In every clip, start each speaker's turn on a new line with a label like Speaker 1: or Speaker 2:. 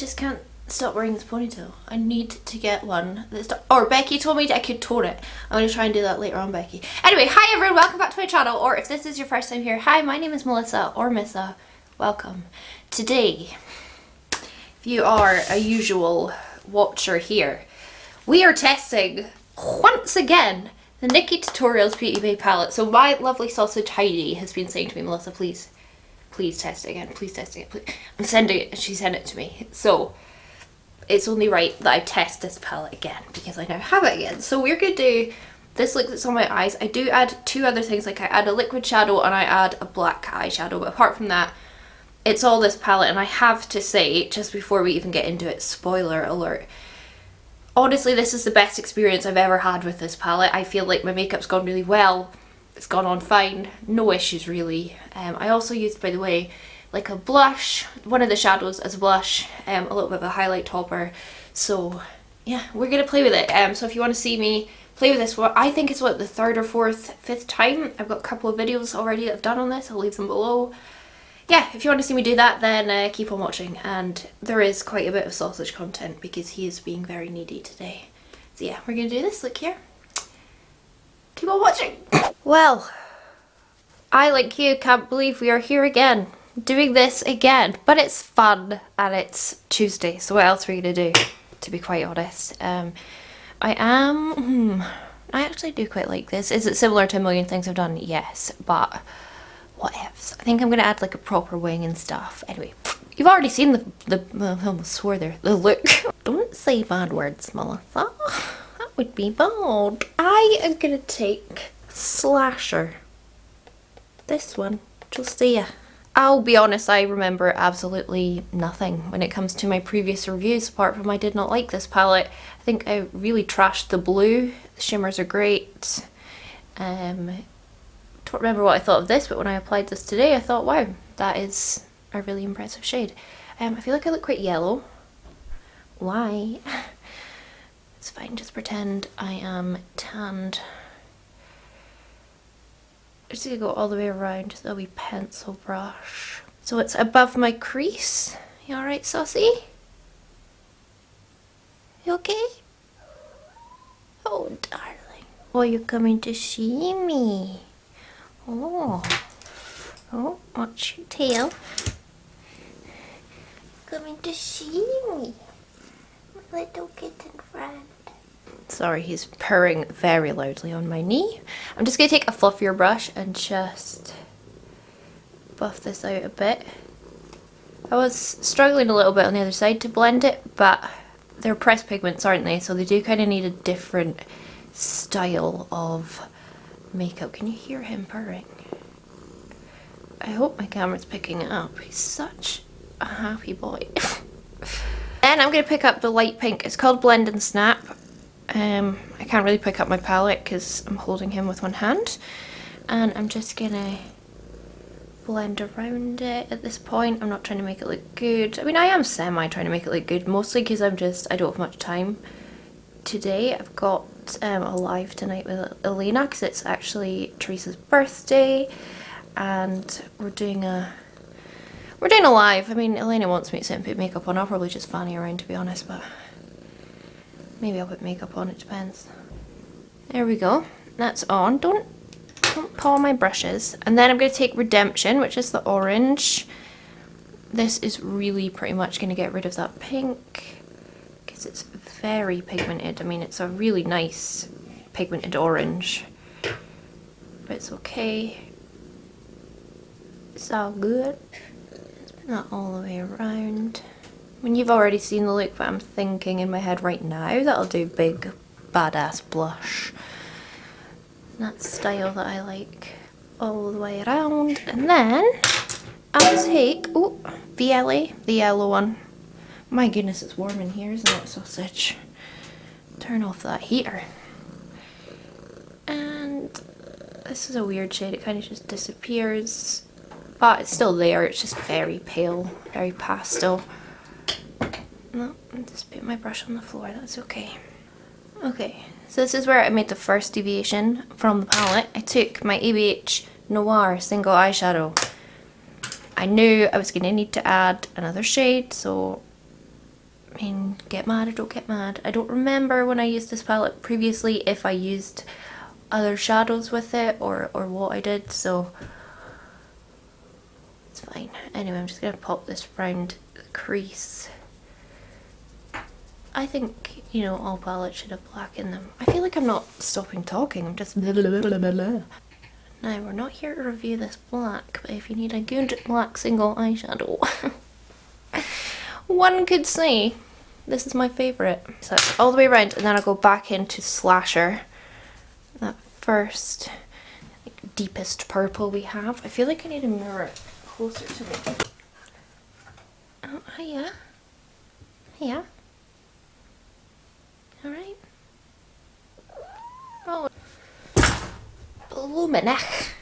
Speaker 1: just can't stop wearing this ponytail. I need to get one that's or Becky told me I could tone it. I'm going to try and do that later on, Becky. Anyway, hi everyone, welcome back to my channel, or if this is your first time here, hi, my name is Melissa, or Missa. Welcome. Today, if you are a usual watcher here, we are testing, once again, the NIKKIE Tutorials Beauty Bay palette. So my lovely sausage Heidi has been saying to me, Melissa, please test it again, please test it again, please. I'm sending it, and she sent it to me. So it's only right that I test this palette again because I now have it again. So we're going to do this look that's on my eyes. I do add two other things, like I add a liquid shadow and I add a black eyeshadow, but apart from that, it's all this palette. And I have to say, just before we even get into it, spoiler alert, honestly, this is the best experience I've ever had with this palette. I feel like my makeup's gone really well. It's gone on fine. No issues really. I also used, by the way, like a blush, one of the shadows as a blush, a little bit of a highlight topper. So yeah, we're going to play with it. So if you want to see me play with this, I think it's what, the third or fourth, fifth time. I've got a couple of videos already that I've done on this. I'll leave them below. Yeah, if you want to see me do that, then keep on watching. And there is quite a bit of sausage content because he is being very needy today. So yeah, we're going to do this. Look here. Keep on watching. Well, I, like you, can't believe we are here again, doing this again. But it's fun and it's Tuesday, so what else are we going to do, to be quite honest? I actually do quite like this. Is it similar to a million things I've done? Yes, but what ifs? I think I'm going to add like a proper wing and stuff. Anyway, you've already seen I almost swore there, the look. Don't say bad words, Melissa. That would be bad. I am going to take Slasher. This one, just there. I'll be honest, I remember absolutely nothing when it comes to my previous reviews, apart from I did not like this palette. I think I really trashed the blue. The shimmers are great. Don't remember what I thought of this, but when I applied this today, I thought, wow, that is a really impressive shade. I feel like I look quite yellow. Why? It's fine, just pretend I am tanned. I'm just gonna go all the way around, just a wee pencil brush. So it's above my crease. You alright, Saucy? You okay? Oh, darling. Oh, you're coming to see me. Oh. Oh, watch your tail. Coming to see me. My little kitten friend. Sorry, he's purring very loudly on my knee. I'm just going to take a fluffier brush and just buff this out a bit. I was struggling a little bit on the other side to blend it, but they're pressed pigments, aren't they? So they do kind of need a different style of makeup. Can you hear him purring? I hope my camera's picking it up. He's such a happy boy. Then I'm going to pick up the light pink. It's called Blend and Snap. I can't really pick up my palette because I'm holding him with one hand, and I'm just gonna blend around it at this point. I'm not trying to make it look good. I mean, I am semi trying to make it look good, mostly because I don't have much time today. I've got a live tonight with Elena because it's actually Teresa's birthday, and we're doing a live. I mean, Elena wants me to sit and put makeup on. I'll probably just fanny around, to be honest, but maybe I'll put makeup on, it depends. There we go. That's on. Don't paw my brushes. And then I'm going to take Redemption, which is the orange. This is really pretty much going to get rid of that pink because it's very pigmented. I mean, it's a really nice pigmented orange, but it's okay. It's all good. Let's put that all the way around. I mean, you've already seen the look, but I'm thinking in my head right now that I'll do big, badass blush. That style that I like all the way around. And then I'll take, oh, VLA, the yellow one. My goodness, it's warm in here, isn't it, sausage? Turn off that heater. And this is a weird shade. It kind of just disappears, but it's still there. It's just very pale, very pastel. No, I'll just put my brush on the floor, that's okay. Okay, so this is where I made the first deviation from the palette. I took my ABH Noir single eyeshadow. I knew I was going to need to add another shade, so I mean, get mad or don't get mad. I don't remember when I used this palette previously if I used other shadows with it or what I did, so it's fine. Anyway, I'm just going to pop this round the crease. I think, you know, all palettes should have black in them. I feel like I'm not stopping talking, I'm just blah, blah, blah, blah, blah. Now, we're not here to review this black, but if you need a good black single eyeshadow, one could say this is my favourite. So it's all the way around, and then I'll go back into Slasher. That first, like, deepest purple we have. I feel like I need to mirror it closer to me. Oh, hiya. Hiya. Alright. Oh. Luminech.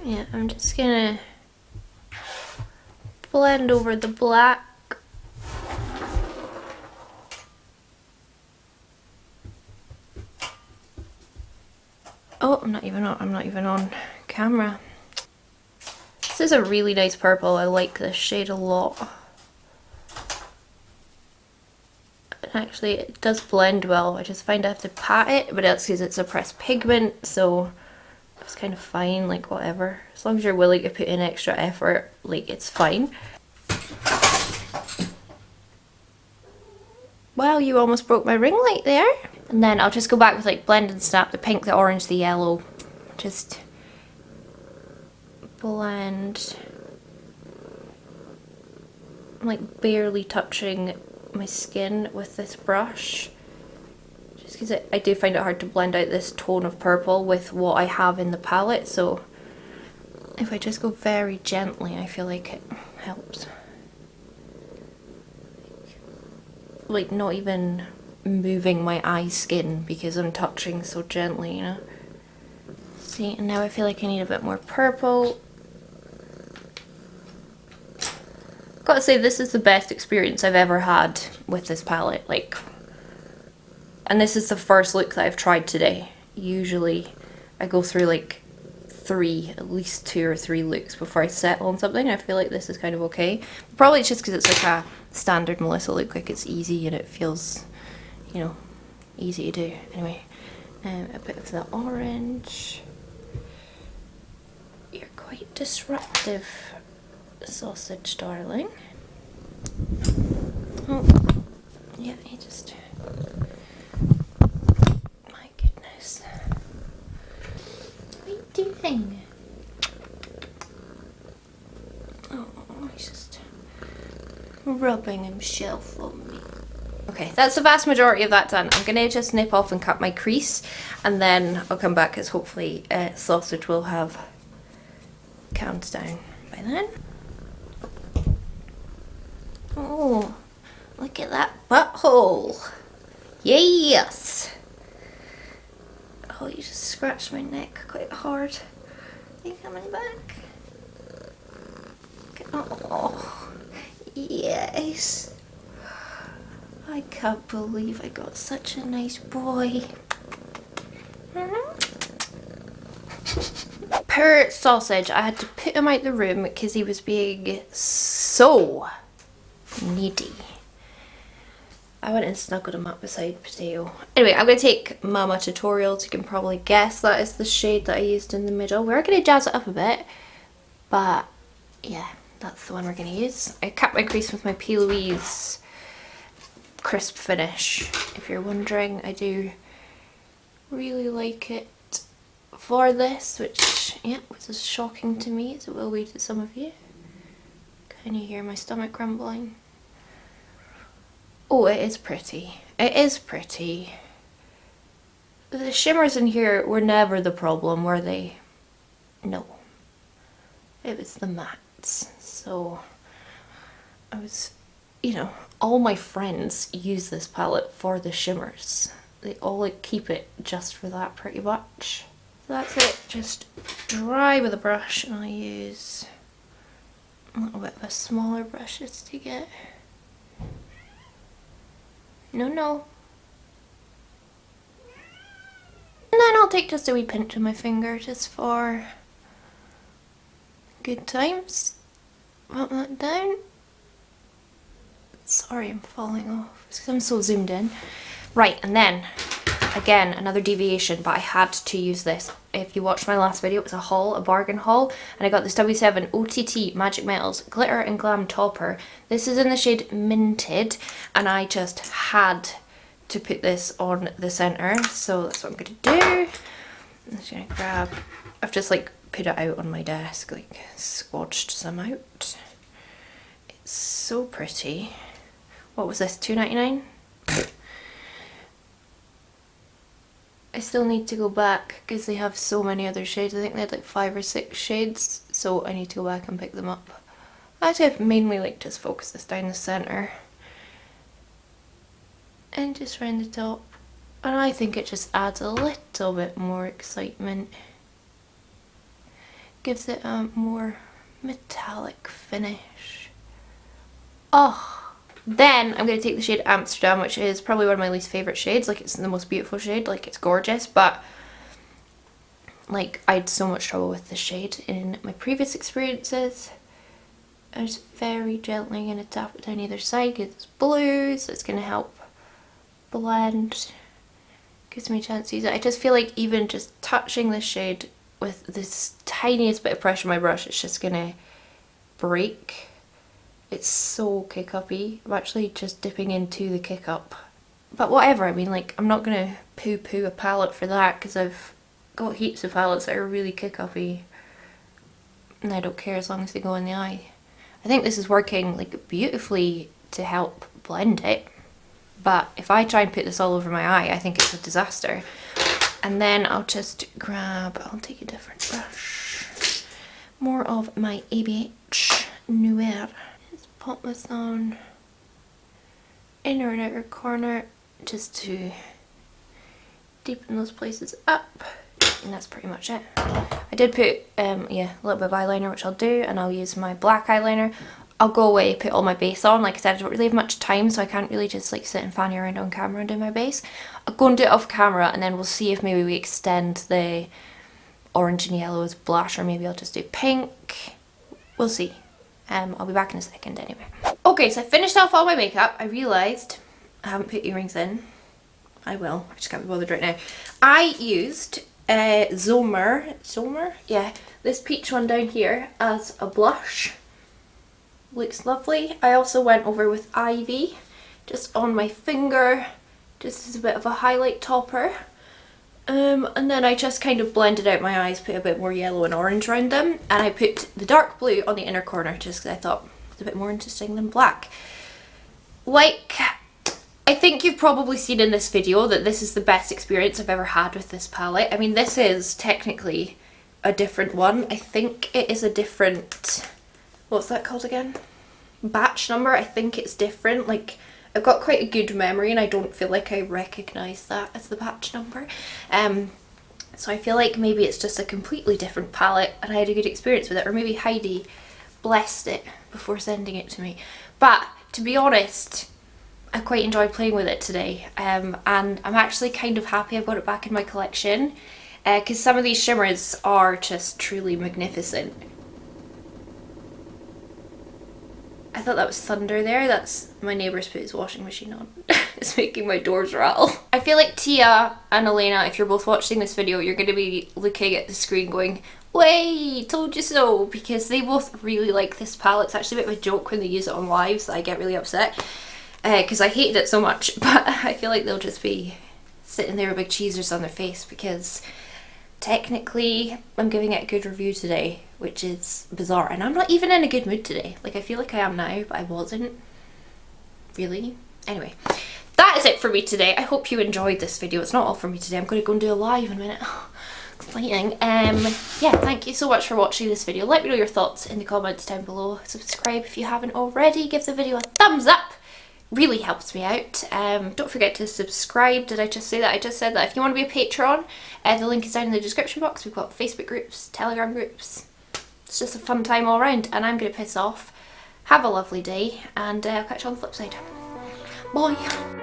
Speaker 1: Yeah, I'm just gonna blend over the black. Oh, I'm not even on camera. This is a really nice purple. I like this shade a lot. Actually, it does blend well. I just find I have to pat it, but that's because it's a pressed pigment, so it's kind of fine, like whatever. As long as you're willing to put in extra effort, like it's fine. Wow, you almost broke my ring light there. And then I'll just go back with like blend and snap, the pink, the orange, the yellow. Just blend. I'm like barely touching my skin with this brush, just because I do find it hard to blend out this tone of purple with what I have in the palette, so if I just go very gently, I feel like it helps. Like not even moving my eye skin because I'm touching so gently, you know. See, and now I feel like I need a bit more purple. Gotta say, this is the best experience I've ever had with this palette, like, and this is the first look that I've tried today. Usually I go through like at least 2 or 3 looks before I settle on something. I feel like this is kind of okay. Probably it's just because it's like a standard Melissa look, like it's easy and it feels, you know, easy to do. Anyway, a bit of the orange. You're quite disruptive, sausage darling. Oh, yeah, you just, my goodness. What are you doing? Oh, he's just rubbing himself on me. Okay, that's the vast majority of that done. I'm gonna just nip off and cut my crease, and then I'll come back because hopefully sausage will have calmed down by then. Oh, look at that butthole. Yes. Oh, you just scratched my neck quite hard. Are you coming back? Oh, yes. I can't believe I got such a nice boy. Per sausage, I had to put him out the room because he was being so needy. I went and snuggled him up beside Potato. Anyway, I'm going to take Mama Tutorials. You can probably guess that is the shade that I used in the middle. We're going to jazz it up a bit, but yeah, that's the one we're going to use. I cut my crease with my P. Louise crisp finish. If you're wondering, I do really like it for this, which, yeah, was as shocking to me as it will be to some of you. Can you hear my stomach grumbling? Oh, it is pretty. It is pretty. The shimmers in here were never the problem, were they? No. It was the mattes. So, I was, you know, all my friends use this palette for the shimmers. They all like keep it just for that pretty much. So that's it. Just dry with a brush, and I use a little bit of a smaller brushes to get. No. And then I'll take just a wee pinch of my finger just for good times. Put that down. Sorry, I'm falling off. It's because I'm so zoomed in. Right, and then, again, another deviation, but I had to use this. If you watched my last video, it was a haul, a bargain haul, and I got this W7 OTT Magic Metals Glitter and Glam Topper. This is in the shade Minted, and I just had to put this on the centre, so that's what I'm going to do. I'm just going to grab, I've just like put it out on my desk, like swatched some out. It's so pretty. What was this, $2.99? I still need to go back because they have so many other shades. I think they had like 5 or 6 shades, so I need to go back and pick them up. Actually, I've mainly like just focus this down the centre and just round the top, and I think it just adds a little bit more excitement. Gives it a more metallic finish. Oh! Then I'm going to take the shade Amsterdam, which is probably one of my least favourite shades. Like, it's the most beautiful shade, like it's gorgeous, but like I had so much trouble with this shade in my previous experiences. I was very gently going to tap it down either side because it's blue, so it's going to help blend. Gives me a chance to use it. I just feel like even just touching this shade with this tiniest bit of pressure on my brush, it's just going to break. It's so kick-uppy. I'm actually just dipping into the kick-up. But whatever, I mean, like, I'm not going to poo-poo a palette for that because I've got heaps of palettes that are really kick-uppy. And I don't care as long as they go in the eye. I think this is working, like, beautifully to help blend it. But if I try and put this all over my eye, I think it's a disaster. And then I'll just grab, I'll take a different brush. More of my ABH Noir. Pop this on inner and outer corner just to deepen those places up, and that's pretty much it. I did put yeah, a little bit of eyeliner, which I'll do, and I'll use my black eyeliner. I'll go away, put all my base on. Like I said, I don't really have much time, so I can't really just like sit and fanny around on camera and do my base. I'll go and do it off camera, and then we'll see if maybe we extend the orange and yellow as blush, or maybe I'll just do pink. We'll see. I'll be back in a second anyway. Okay, so I finished off all my makeup. I realised I haven't put earrings in. I will. I just can't be bothered right now. I used Zomer? Yeah, this peach one down here as a blush. Looks lovely. I also went over with Ivy just on my finger, just as a bit of a highlight topper. And then I just kind of blended out my eyes, put a bit more yellow and orange around them, and I put the dark blue on the inner corner just because I thought it's a bit more interesting than black. Like, I think you've probably seen in this video that this is the best experience I've ever had with this palette. I mean, this is technically a different one. I think it is a different, what's that called again? Batch number. I think it's different. Like, I've got quite a good memory and I don't feel like I recognise that as the batch number. So I feel like maybe it's just a completely different palette and I had a good experience with it, or maybe Heidi blessed it before sending it to me. But to be honest, I quite enjoyed playing with it today, and I'm actually kind of happy I've got it back in my collection because some of these shimmers are just truly magnificent. I thought that was thunder there. That's my neighbour's put his washing machine on. It's making my doors rattle. I feel like Tia and Elena, if you're both watching this video, you're going to be looking at the screen going, "Wait, told you so," because they both really like this palette. It's actually a bit of a joke when they use it on lives that I get really upset because I hated it so much, but I feel like they'll just be sitting there with big cheesers on their face because technically I'm giving it a good review today, which is bizarre, and I'm not even in a good mood today. Like, I feel like I am now, but I wasn't really. Anyway, that is it for me today. I hope you enjoyed this video. It's not all for me today. I'm going to go and do a live in a minute. Exciting. Yeah, thank you so much for watching this video. Let me know your thoughts in the comments down below. Subscribe if you haven't already. Give the video a thumbs up. Really helps me out. Don't forget to subscribe. Did I just say that? I just said that. If you want to be a patron, the link is down in the description box. We've got Facebook groups, Telegram groups. It's just a fun time all around, and I'm going to piss off. Have a lovely day, and I'll catch you on the flip side. Bye!